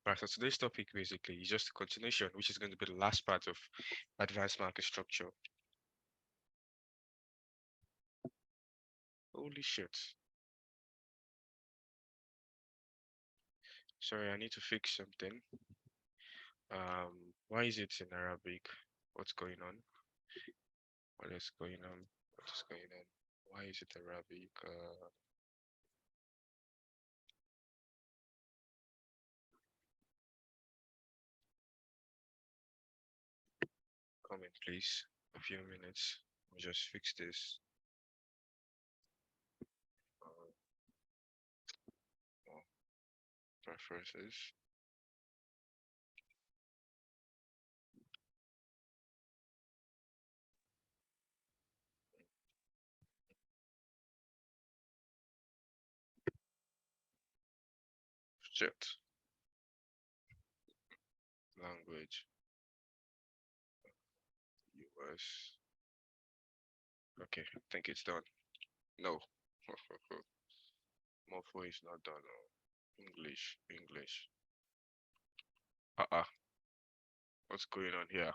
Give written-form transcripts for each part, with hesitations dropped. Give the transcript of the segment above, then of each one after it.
Right, so today's topic basically is just a continuation, which is going to be the last part of advanced market structure. Holy shit. Sorry, I need to fix something. Why is it in Arabic? What's going on? What is going on? What is going on? Why is it Arabic? Comment, please. A few minutes. Let me just fix this. Uh, oh, preferences. Shit. Language. US. Okay, I think it's done. No. Morpho is not done. Oh. English. English. Uh-uh. What's going on here?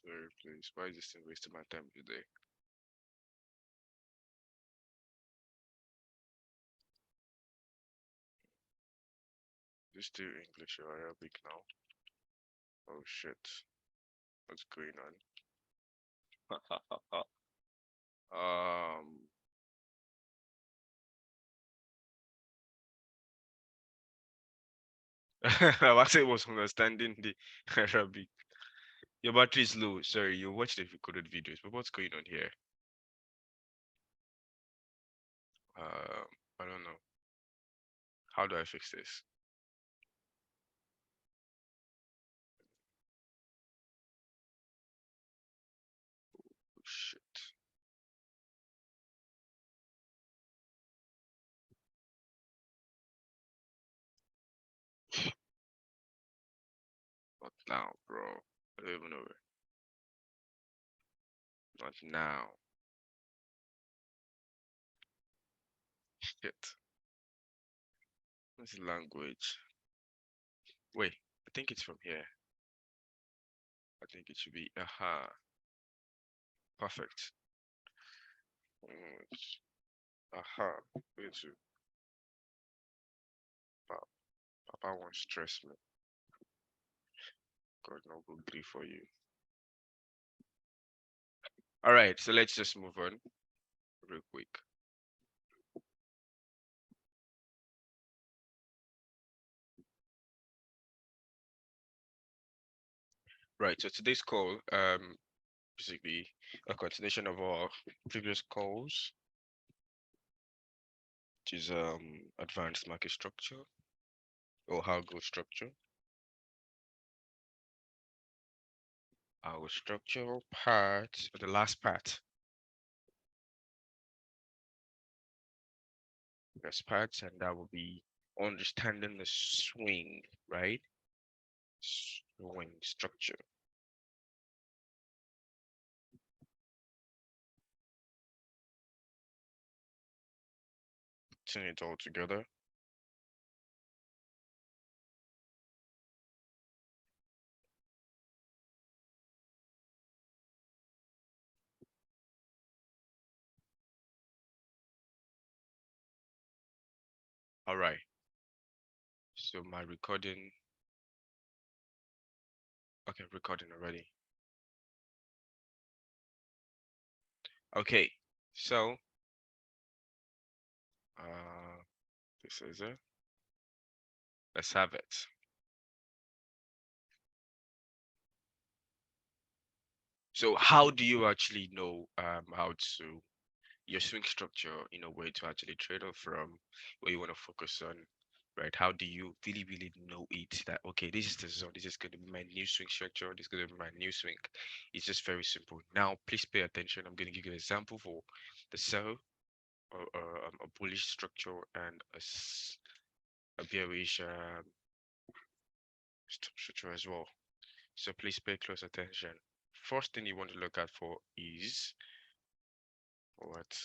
Sorry, please. Why is this thing wasting my time today? Just do English or Arabic now. Oh shit. What's going on? I was understanding the Arabic. Your battery is low. Sorry, you watched the recorded videos, but what's going on here? Um, I don't know. How do I fix this? Oh, shit. Not now, bro. I don't even know. Not now. Shit. What's the language? Wait, I think it's from here. I think it should be aha. Perfect. Aha. Wait to Papa won't stress me. God no go gree for you. Alright, so let's just move on real quick. Right, so today's call, basically a continuation of our previous calls, which is advanced market structure or Algo structure. Our structural part, the last part, last part, and that will be understanding the swing, right? Swing structure. Putting it all together. All right. So my recording, okay, recording already. Okay, so this is it. Let's have it. So how do you actually know how to your swing structure in a way to actually trade off from where you want to focus on, right? How do you really know it that okay, this is the zone, this is going to be my new swing structure, this is going to be my new swing. It's just very simple. Now, please pay attention. I'm going to give you an example for the sell or a bullish structure and a bearish structure as well. So please pay close attention. First thing you want to look at for is what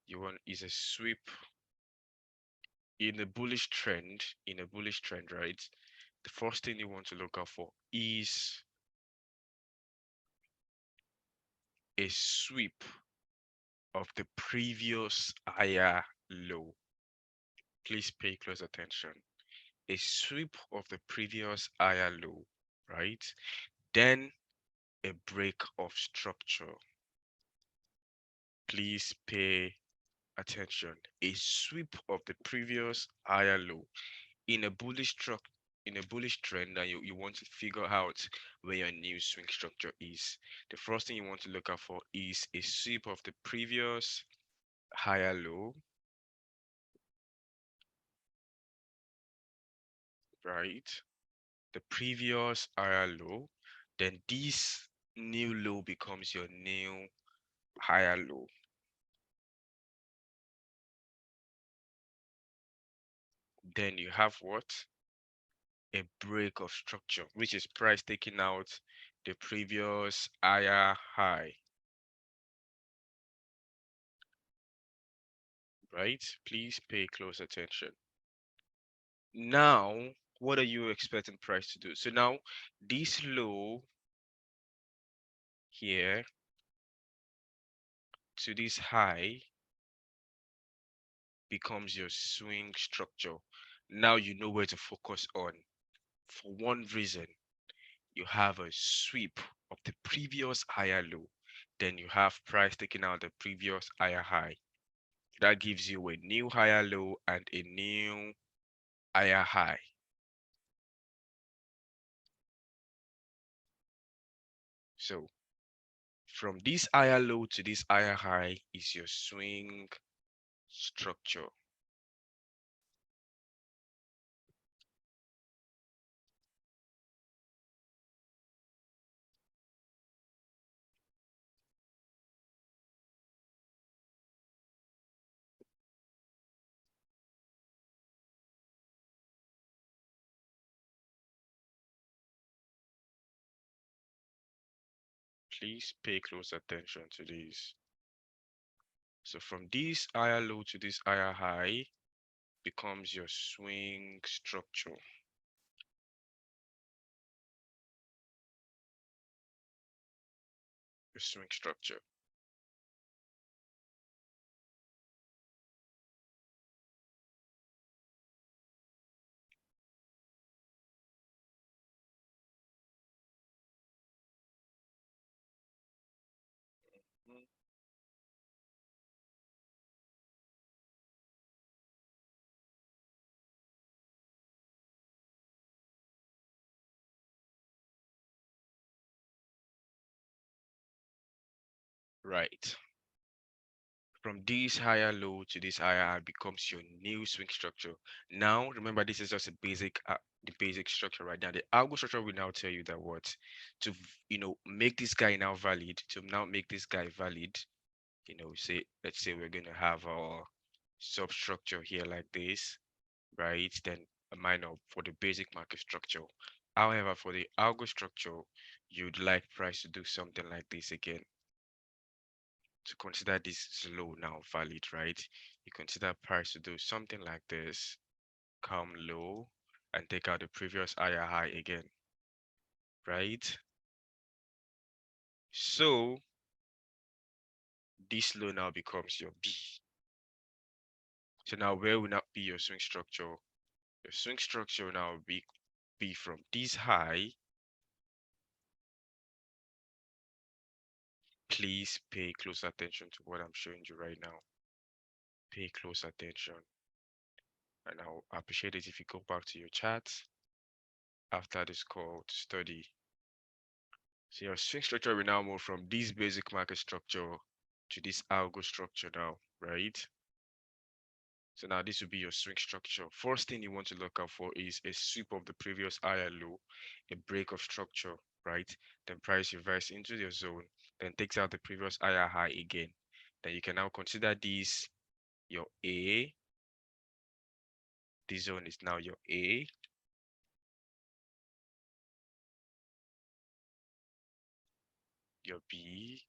you want is a sweep in a bullish trend. In a bullish trend, right? The first thing you want to look out for is a sweep of the previous higher low. Please pay close attention. A sweep of the previous higher low, right? Then a break of structure. Please pay attention. A sweep of the previous higher low in a bullish trend, and you want to figure out where your new swing structure is. The first thing you want to look out for is a sweep of the previous higher low, right? The previous higher low, then this new low becomes your new higher low. Then you have what? A break of structure, which is price taking out the previous higher high, right? Please pay close attention. Now, what are you expecting price to do? So now this low here to this high becomes your swing structure. Now you know where to focus on. For one reason, you have a sweep of the previous higher low. Then you have price taking out the previous higher high. That gives you a new higher low and a new higher high. So from this higher low to this higher high is your swing structure. Please pay close attention to this. So from this higher low to this higher high becomes your swing structure. Your swing structure. Mm, right. From this higher low to this higher high becomes your new swing structure. Now, remember, this is just a basic, the basic structure right now. The algo structure will now tell you that what to, make this guy now valid. To now make this guy valid, say let's say we're gonna have our substructure here like this, right? Then a minor for the basic market structure. However, for the algo structure, you'd like price to do something like this again. To consider this low now valid, right? You consider price to do something like this, come low, and take out the previous higher high again, right? So this low now becomes your B. So now where will not be your swing structure? Your swing structure will now be from this high. Please pay close attention to what I'm showing you right now. Pay close attention. And I'll appreciate it if you go back to your chat after this call to study. So your swing structure will now move from this basic market structure to this algo structure now, right? So now this will be your swing structure. First thing you want to look out for is a sweep of the previous higher low, a break of structure, right? Then price reverse into your zone, then takes out the previous higher high again. Then you can now consider this your A. This zone is now your A, your B,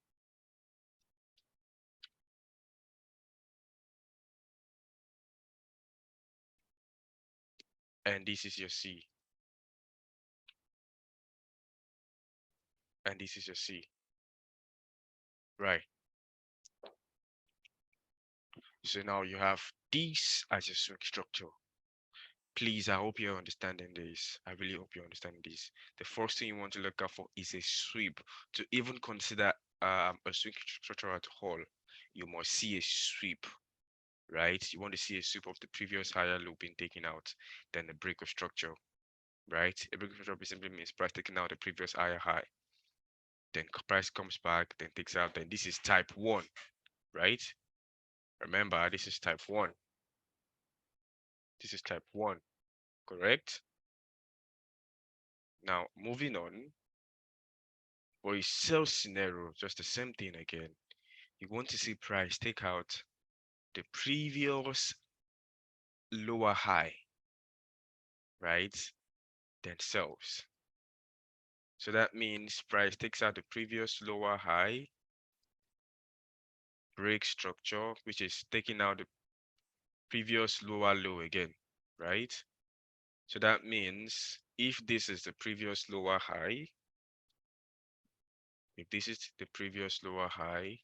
and this is your C, and this is your C, right? So now you have this as your swing structure. Please, I hope you're understanding this. I really hope you're understanding this. The first thing you want to look out for is a sweep. To even consider a swing structure at all, you must see a sweep, right? You want to see a sweep of the previous higher low being taken out, then a break of structure, right? A break of structure simply means price taking out the previous higher high, then price comes back, then takes out, then this is type 1, right? Remember, this is type 1. This is type 1, correct? Now, moving on, for a sell scenario, just the same thing again. You want to see price take out the previous lower high, right? Then sells. So that means price takes out the previous lower high, break structure, which is taking out the previous lower low again, right? So that means if this is the previous lower high, if this is the previous lower high,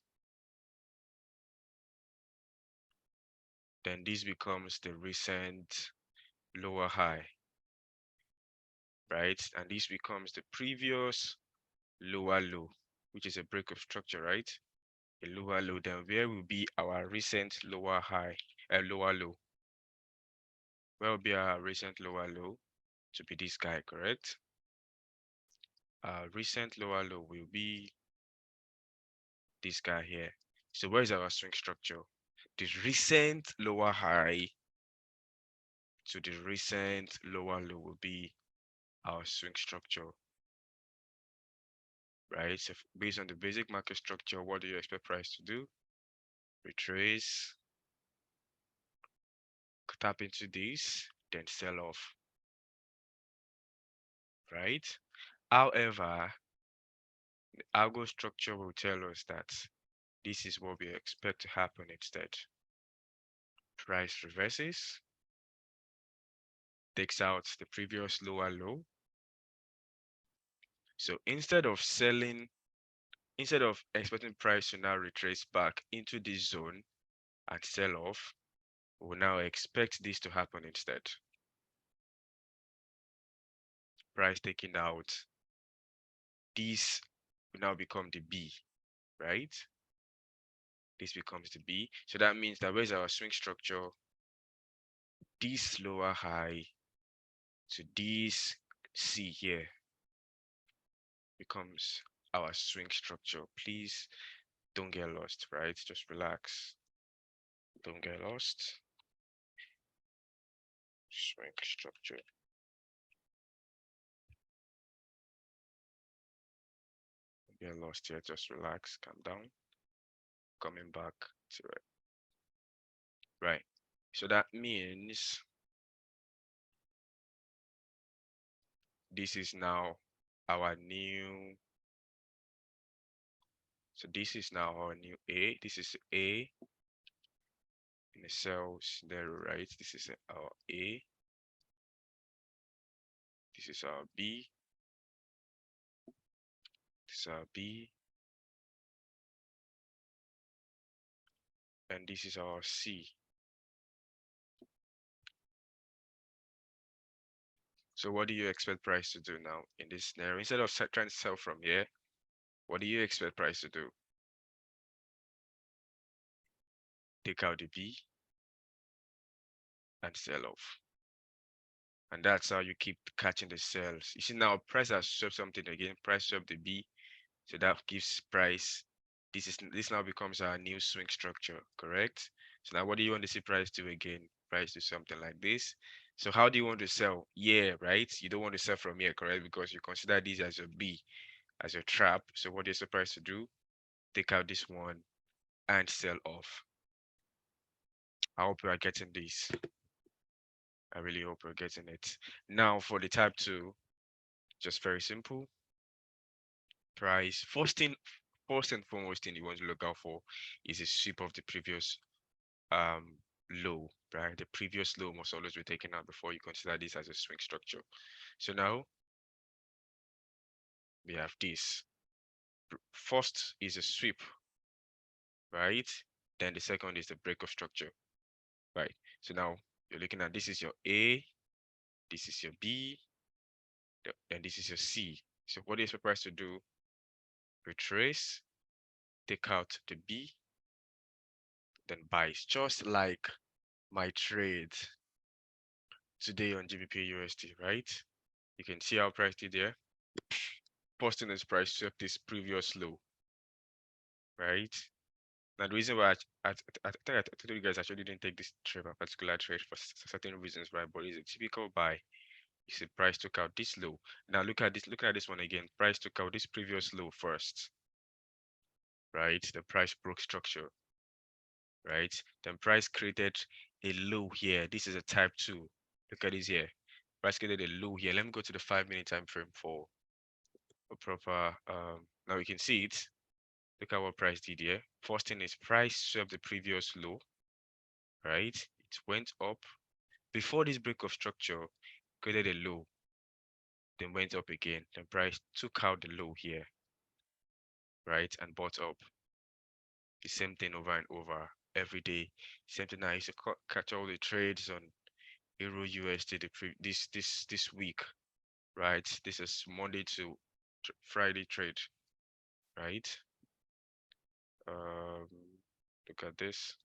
then this becomes the recent lower high, right? And this becomes the previous lower low, which is a break of structure, right? A lower low, then where will be our recent lower high, a lower low? Where will be our recent lower low? To be this guy, correct? Our recent lower low will be this guy here. So where is our swing structure? The recent lower high to the recent lower low will be our swing structure, right? So based on the basic market structure, what do you expect price to do? Retrace, tap into this, then sell off, right? However, the algo structure will tell us that this is what we expect to happen instead. Price reverses, takes out the previous lower low. So instead of expecting price to now retrace back into this zone and sell off, we'll now expect this to happen instead. Price taking out, this will now become the B, right? This becomes the B. So that means that where's our swing structure? This lower high to this C here becomes our swing structure. Please don't get lost, right? Just relax. Don't get lost. Swing structure. Don't get lost here. Just relax. Calm down. Coming back to it. Right. So that means this is now our new. So this is now our new A. This is A in the cells there, right? This is our A. This is our B. This is our B. And this is our C. So what do you expect price to do now in this scenario? Instead of trying to sell from here, what do you expect price to do? Take out the B and sell off. And that's how you keep catching the sales. You see now price has swept something again, price swept the B. So that gives price This now becomes our new swing structure, correct? So now what do you want to see price do again? Price do something like this. So how do you want to sell? Yeah, right? You don't want to sell from here, correct? Because you consider this as your B, as your trap. So what is the price to do? Take out this one and sell off. I hope you are getting this. I really hope you're getting it. Now for the type 2, just very simple. Price. First and foremost thing you want to look out for is a sweep of the previous um low, right? The previous low must always be taken out before you consider this as a swing structure. So now we have this. First is a sweep, right? Then the second is the break of structure, right? So now you're looking at this is your A, this is your B, and this is your C. So what is supposed to do? Retrace, take out the B, then buy. It's just like my trade today on GBP USD, right? You can see how price did there. Posting this price swept this previous low, right? Now the reason why I think I told you guys I actually didn't take this trade, a particular trade for certain reasons, right? But it's a typical buy. You see, price took out this low. Now look at this. Look at this one again. Price took out this previous low first, right? The price broke structure, right? Then price created a low here. This is a type 2. Look at this here. Price created a low here. Let me go to the 5-minute time frame for a proper. Now you can see it. Look at what price did here. First thing is price swept the previous low, right? It went up before this break of structure, created a low, then went up again. Then price took out the low here, right, and bought up. The same thing over and over every day. Same thing. I used to catch all the trades on Euro USD this week, right? This is Monday to Friday trade, right? Um, Look at this.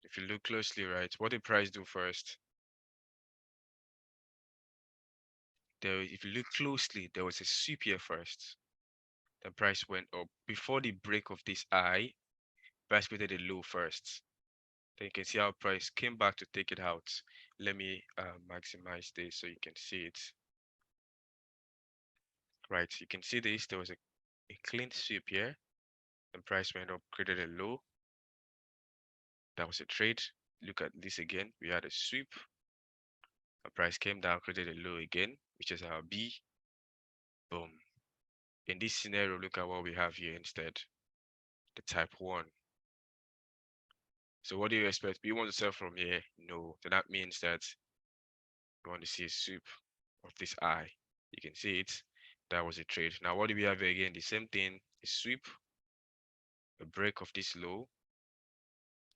If you look closely, right, what did price do first? If you look closely, there was a sweep here first. The price went up before the break of this high. Price created a low first. Then you can see how price came back to take it out. Let me maximize this so you can see it. Right, you can see this. There was a clean sweep here. The price went up, created a low. That was a trade. Look at this again. We had a sweep. The price came down, created a low again, which is our B. Boom. In this scenario, look at what we have here instead. The type 1. So what do you expect? You want to sell from here? No. So that means that you want to see a sweep of this eye. You can see it. That was a trade. Now what do we have here again? The same thing. A sweep, a break of this low.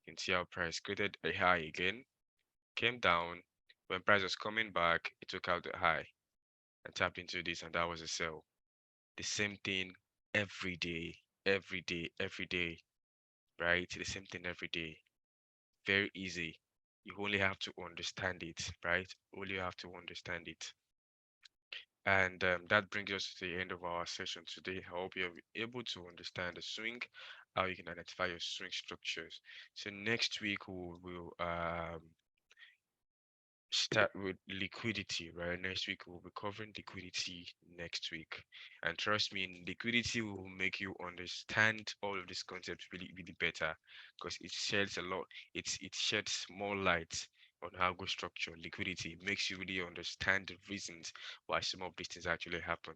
You can see how price created a high again, came down. When price was coming back, it took out the high and tapped into this, and that was a sell. The same thing every day, every day, every day, right? The same thing every day. Very easy. You only have to understand it, right? Only have to understand it. And that brings us to the end of our session today. I hope you're able to understand the swing, how you can identify your swing structures. So next week we'll start with liquidity, right? Next week we'll be covering liquidity next week. And trust me, liquidity will make you understand all of these concepts really, really better because it sheds a lot, it sheds more light on how go structure liquidity. It makes you really understand the reasons why some of these things actually happen.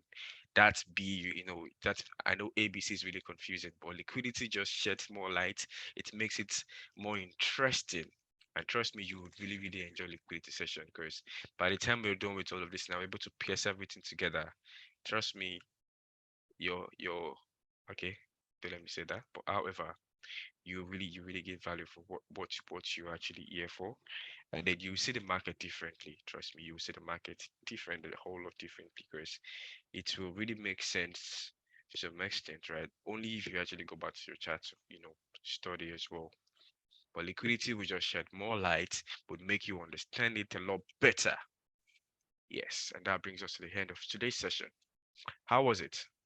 That's B, that's I know ABC is really confusing, but liquidity just sheds more light. It makes it more interesting, and trust me, you would really, really enjoy liquidity session because by the time we're done with all of this now, able to piece everything together. Trust me, you're okay. Don't let me say that. But however, you really get value for what you actually here for. And then you see the market differently. Trust me, you see the market different, a whole lot different because it will really make sense to some extent, right? Only if you actually go back to your chart, study as well. But liquidity will just shed more light, would make you understand it a lot better. Yes, and that brings us to the end of today's session. How was it?